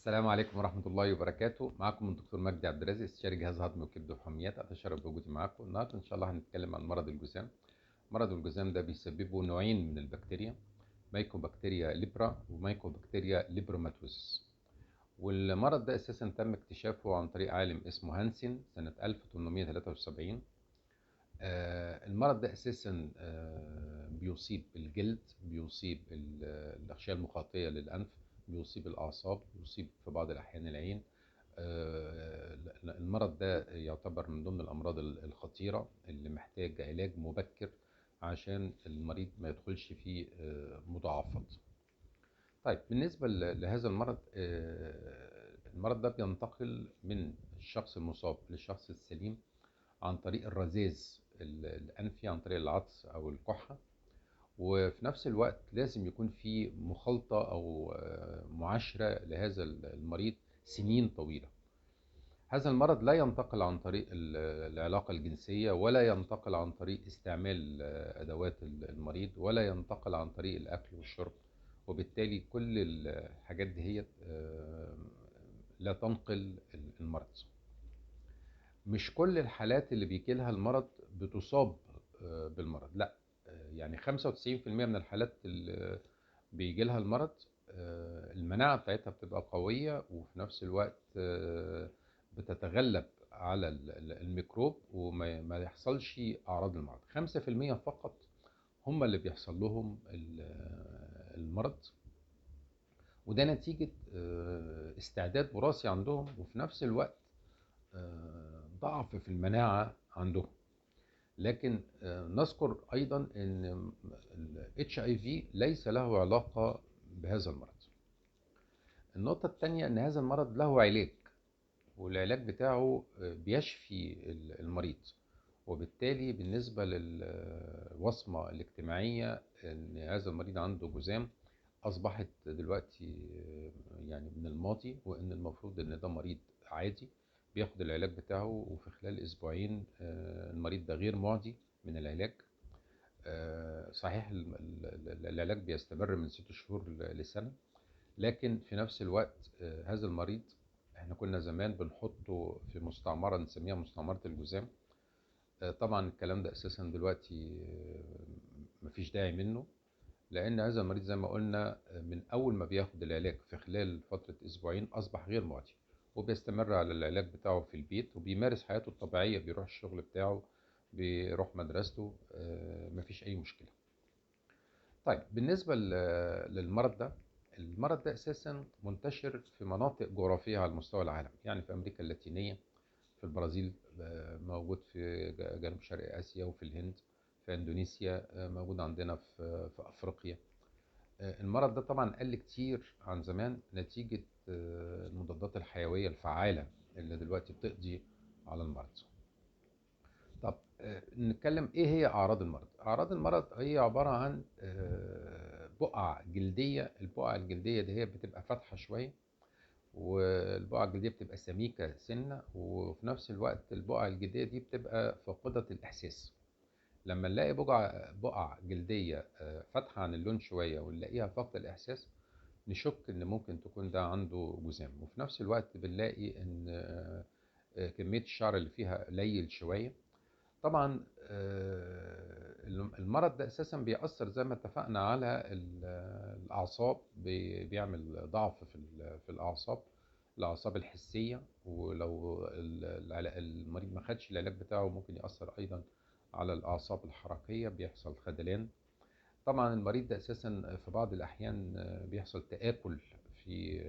السلام عليكم ورحمة الله وبركاته. معكم الدكتور مجدي عبد الرازق، استشاري جهاز هضمي وكبد وحميات. أتشرف بوجودي معاكم النهارده. إن شاء الله هنتكلم عن مرض الجذام. مرض الجذام ده بيسببه نوعين من البكتيريا، مايكوبكتيريا ليبرا ومايكوبكتيريا ليبروماتوزس. والمرض ده أساسا تم اكتشافه عن طريق عالم اسمه هانسن سنة 1873. المرض ده أساسا بيصيب الجلد، بيصيب الأغشية المخاطية للأنف، بيصيب الأعصاب، بيصيب في بعض الأحيان العين. المرض ده يعتبر من ضمن الأمراض الخطيرة اللي محتاج علاج مبكر عشان المريض ما يدخلش في مضاعفات. طيب بالنسبة لهذا المرض، المرض ده بينتقل من الشخص المصاب للشخص السليم عن طريق الرذاذ الأنفي، عن طريق العطس أو الكحة. وفي نفس الوقت لازم يكون في مخالطة أو معاشرة لهذا المريض سنين طويلة. هذا المرض لا ينتقل عن طريق العلاقة الجنسية، ولا ينتقل عن طريق استعمال أدوات المريض، ولا ينتقل عن طريق الأكل والشرب. وبالتالي كل الحاجات دي هي لا تنقل المرض. مش كل الحالات اللي بيجيلها المرض بتصاب بالمرض، لا. يعني 95% من الحالات اللي بيجيلها المرض المناعة بتاعتها بتبقى قوية، وفي نفس الوقت بتتغلب على الميكروب وما يحصلش أعراض المرض. 5% فقط هم اللي بيحصل لهم المرض، وده نتيجة استعداد وراثي عندهم، وفي نفس الوقت ضعف في المناعة عندهم. لكن نذكر أيضا أن ال HIV ليس له علاقة بهذا المرض. النقطة الثانية أن هذا المرض له علاج، والعلاج بتاعه بيشفي المريض. وبالتالي بالنسبة للوصمة الاجتماعية أن هذا المريض عنده جذام أصبحت دلوقتي يعني من الماضي، وأن المفروض أن ده مريض عادي بياخد العلاج بتاعه، وفي خلال أسبوعين المريض ده غير معدي من العلاج. صحيح العلاج بيستمر من 6 شهور لسنة، لكن في نفس الوقت هذا المريض احنا كنا زمان بنحطه في مستعمرة نسميها مستعمرة الجذام. طبعا الكلام ده أساسا دلوقتي مفيش داعي منه، لأن هذا المريض زي ما قلنا من أول ما بياخد العلاج في خلال فترة أسبوعين أصبح غير معدي، وبيستمر على العلاج بتاعه في البيت، وبيمارس حياته الطبيعية، بيروح الشغل بتاعه، بيروح مدرسته، مفيش أي مشكلة. طيب بالنسبة للمرض ده، المرض ده أساسا منتشر في مناطق جغرافية على مستوى العالم، يعني في أمريكا اللاتينية، في البرازيل، موجود في جنوب شرق آسيا، وفي الهند، في إندونيسيا، موجود عندنا في أفريقيا. المرض ده طبعا قل كتير عن زمان نتيجة المضادات الحيوية الفعالة اللي دلوقتي بتقضي على المرض. طب نتكلم ايه هي اعراض المرض. اعراض المرض هي عبارة عن بقع جلدية. البقع الجلدية دي هي بتبقى فاتحة شوية، والبقع الجلدية بتبقى سميكة سنة، وفي نفس الوقت البقع الجلدية دي بتبقى فاقدة الإحساس. لما نلاقي بقع جلدية فاتحة عن اللون شوية ونلاقيها فاقدة الإحساس، نشك إن ممكن تكون ده عنده جذام. وفي نفس الوقت بنلاقي إن كمية الشعر اللي فيها قليل شوية. طبعا المرض ده اساسا بيأثر زي ما اتفقنا على الاعصاب، بيعمل ضعف في الاعصاب الحسيه. ولو المريض ما خدش العلاج بتاعه ممكن يأثر ايضا على الاعصاب الحركيه، بيحصل خدلان. طبعا المريض ده اساسا في بعض الاحيان بيحصل تآكل في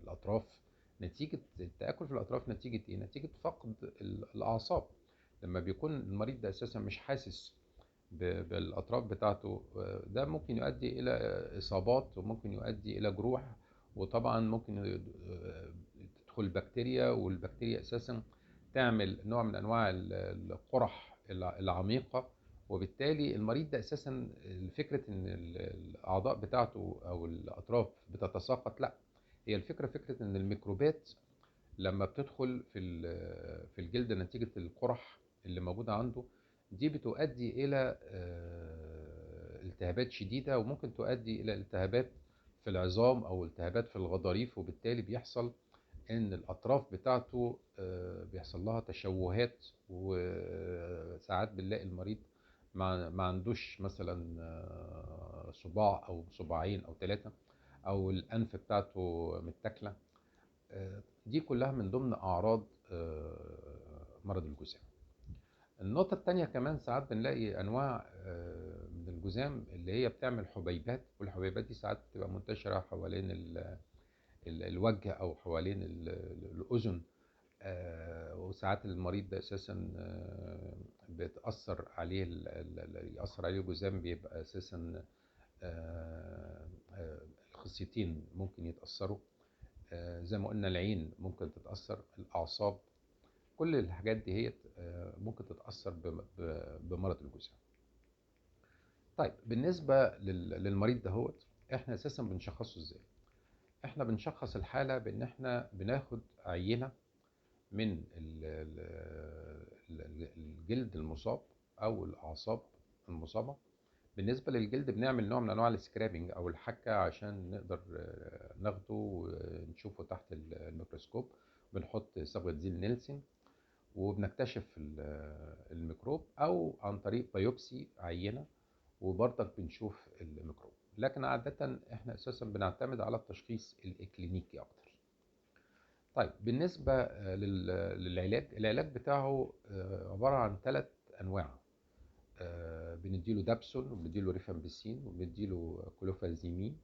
الاطراف. نتيجه التآكل في الاطراف نتيجه ايه؟ نتيجه فقد الاعصاب. لما بيكون المريض ده اساسا مش حاسس بالاطراف بتاعته، ده ممكن يؤدي الى اصابات، وممكن يؤدي الى جروح. وطبعا ممكن تدخل البكتيريا، والبكتيريا اساسا تعمل نوع من انواع القرح العميقه. وبالتالي المريض ده اساسا فكره ان الاعضاء بتاعته او الاطراف بتتساقط، لا. هي الفكره فكره ان الميكروبات لما بتدخل في الجلد نتيجة القرح اللي موجودة عنده، دي بتؤدي إلى التهابات شديدة، وممكن تؤدي إلى التهابات في العظام او التهابات في الغضاريف، وبالتالي بيحصل ان الاطراف بتاعته بيحصل لها تشوهات، وساعات بنلاقي المريض ما عندوش مثلا صباع او صباعين او ثلاثة، او الانف بتاعته متاكله. دي كلها من ضمن اعراض مرض الجذام. النقطة التانية كمان ساعات بنلاقي أنواع من الجذام اللي هي بتعمل حبيبات، والحبيبات دي ساعات بتبقى منتشرة حوالين الوجه أو حوالين الأذن. وساعات المريض ده أساسا بتأثر عليه يأثر عليه الجذام، بيبقى أساسا الخصيتين ممكن يتأثروا. زي ما قلنا العين ممكن تتأثر، الأعصاب، كل الحاجات دي هي ممكن تتأثر بمرض الجذام. طيب بالنسبة للمريض دهوت، احنا اساسا بنشخصه ازاي؟ احنا بنشخص الحالة بان احنا بناخد عينة من الجلد المصاب او الاعصاب المصابة. بالنسبة للجلد بنعمل نوع من انواع السكرابنج او الحكة عشان نقدر ناخده ونشوفه تحت الميكروسكوب. بنحط صبغة زيل نيلسون وبنكتشف الميكروب، او عن طريق بايوبسي عينة وبرضك بنشوف الميكروب. لكن عادة احنا اساسا بنعتمد على التشخيص الاكلينيكي اكتر. طيب بالنسبة للعلاج، العلاج بتاعه عبارة عن 3 انواع. بنديله دابسون، وبنديله ريفامبيسين، وبنديله كلوفازيمين.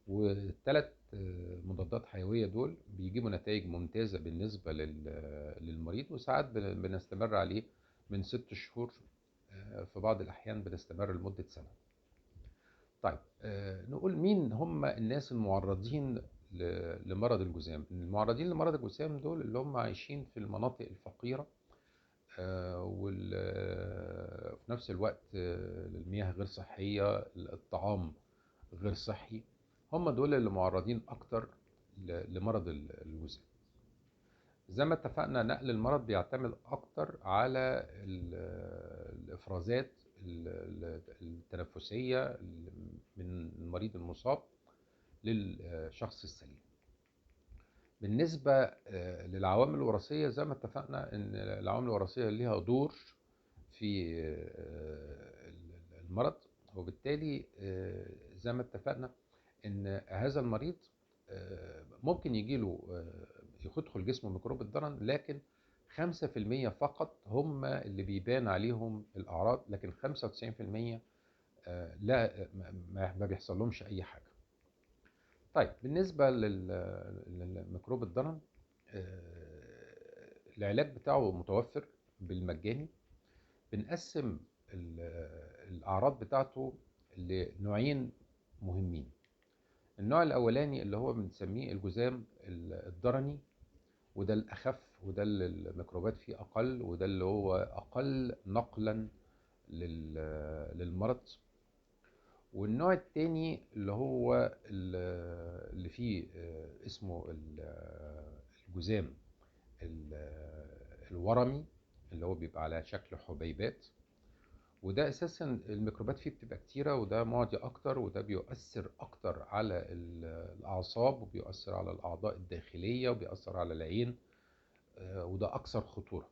والثلاث مضادات حيوية دول بيجيبوا نتائج ممتازة بالنسبة للمريض، وساعات بنستمر عليه من 6 شهور، في بعض الأحيان بنستمر لمدة سنة. طيب نقول مين هم الناس المعرضين لمرض الجذام؟ المعرضين لمرض الجذام دول اللي هم عايشين في المناطق الفقيرة، وفي نفس الوقت المياه غير صحية، الطعام غير صحي. هم دول اللي معرضين اكتر لمرض الجذام. زي ما اتفقنا، نقل المرض بيعتمد اكتر على الافرازات التنفسية من المريض المصاب للشخص السليم. بالنسبة للعوامل الوراثية، زي ما اتفقنا ان العوامل الوراثية ليها دور في المرض، وبالتالي زي ما اتفقنا ان هذا المريض ممكن يجيله يدخل جسمه ميكروب الضرن، لكن 5% فقط هم اللي بيبان عليهم الأعراض، لكن 95% لا، ما بيحصل لهمش أي حاجة. طيب بالنسبة للميكروب الضرن، العلاج بتاعه متوفر بالمجاني. بنقسم الأعراض بتاعته لنوعين مهمين. النوع الأولاني اللي هو بنسميه الجذام الضرني، وده الأخف، وده اللي الميكروبات فيه أقل، وده اللي هو أقل نقلا للمرض. والنوع التاني اللي هو اللي فيه اسمه الجذام الورمي، اللي هو بيبقى على شكل حبيبات، وده اساسا الميكروبات فيه بتبقى كتيره، وده معدي اكتر، وده بيؤثر اكتر على الاعصاب، وبيؤثر على الاعضاء الداخليه، وبيأثر على العين، وده اكثر خطوره.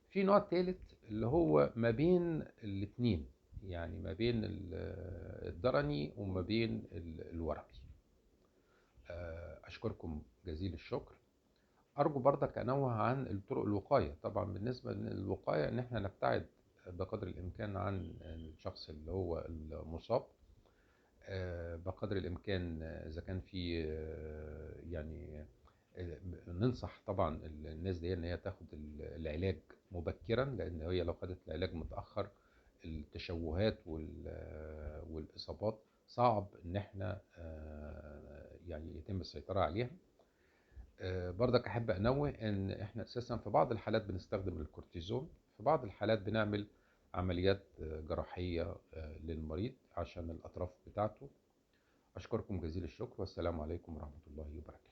في نوع ثالث اللي هو ما بين الاثنين، يعني ما بين الضرني وما بين الورمي. اشكركم جزيل الشكر. ارجو برضك انوه عن الطرق الوقايه. طبعا بالنسبه للوقايه ان احنا نبتعد بقدر الامكان عن الشخص اللي هو المصاب، بقدر الامكان اذا كان في يعني ننصح طبعا الناس دي ان هي تاخد العلاج مبكرا، لان هي لو خدت العلاج متاخر التشوهات والاصابات صعب ان احنا يعني يتم السيطره عليها. برضك احب انوه ان احنا اساسا في بعض الحالات بنستخدم الكورتيزون، في بعض الحالات بنعمل عمليات جراحيه للمريض عشان الاطراف بتاعته. اشكركم جزيل الشكر، والسلام عليكم ورحمه الله وبركاته.